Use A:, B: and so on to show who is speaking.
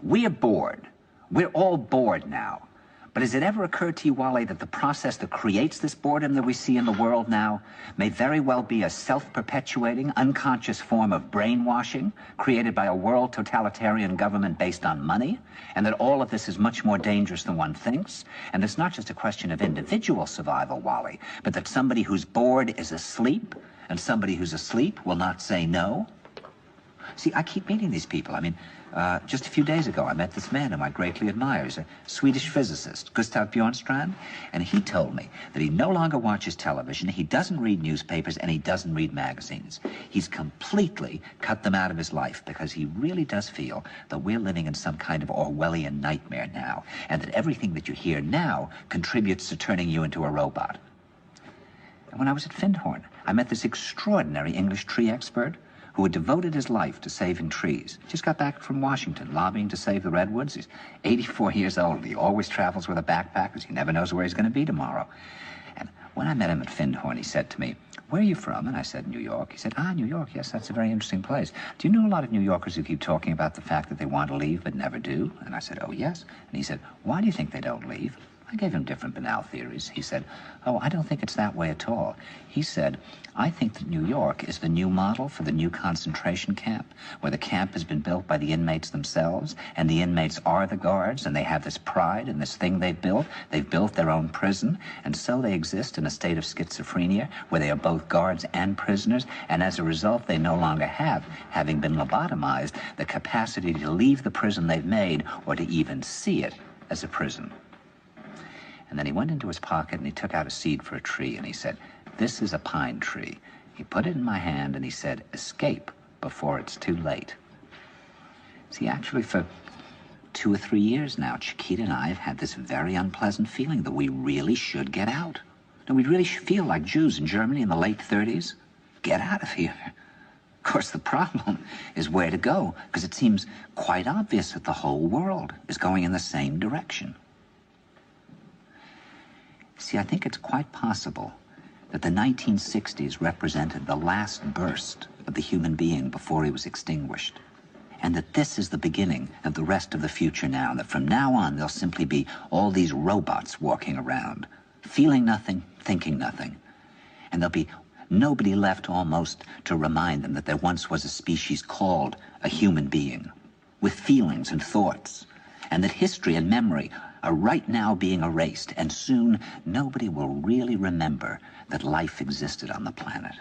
A: We're bored. We're all bored now. But has it ever occurred to you, Wally, that the process that creates this boredom that we see in the world now may very well be a self-perpetuating, unconscious form of brainwashing created by a world totalitarian government based on money, and that all of this is much more dangerous than one thinks? And it's not just a question of individual survival, Wally, but that somebody who's bored is asleep, and somebody who's asleep will not say no? See, I keep meeting these people. I mean, just a few days ago, I met this man whom I greatly admire. He's a Swedish physicist, Gustav Bjornstrand, and he told me that he no longer watches television, he doesn't read newspapers, and he doesn't read magazines. He's completely cut them out of his life because he really does feel that we're living in some kind of Orwellian nightmare now, and that everything that you hear now contributes to turning you into a robot. And when I was at Findhorn, I met this extraordinary English tree expert who had devoted his life to saving trees. Just got back from Washington, lobbying to save the redwoods. He's 84 years old. He always travels with a backpack because he never knows where he's going to be tomorrow. And when I met him at Findhorn, he said to me, "Where are you from?" And I said, "New York." He said, "Ah, New York, yes, that's a very interesting place. Do you know a lot of New Yorkers who keep talking about the fact that they want to leave but never do?" And I said, "Oh, yes." And he said, "Why do you think they don't leave?" I gave him different banal theories. He said, "Oh, I don't think it's that way at all." He said, "I think that New York is the new model for the new concentration camp, where the camp has been built by the inmates themselves, and the inmates are the guards, and they have this pride in this thing they've built. They've built their own prison, and so they exist in a state of schizophrenia, where they are both guards and prisoners, and as a result, they no longer have, having been lobotomized, the capacity to leave the prison they've made, or to even see it as a prison." And then he went into his pocket and he took out a seed for a tree and he said, "This is a pine tree." He put it in my hand and he said, "Escape before it's too late." See, actually for 2 or 3 years now, Chiquita and I have had this very unpleasant feeling that we really should get out. And we really should feel like Jews in Germany in the late 30s. Get out of here. Of course, the problem is where to go, because it seems quite obvious that the whole world is going in the same direction. See, I think it's quite possible that the 1960s represented the last burst of the human being before he was extinguished, and that this is the beginning of the rest of the future now, and that from now on there'll simply be all these robots walking around, feeling nothing, thinking nothing, and there'll be nobody left almost to remind them that there once was a species called a human being, with feelings and thoughts, and that history and memory are right now being erased, and soon nobody will really remember that life existed on the planet.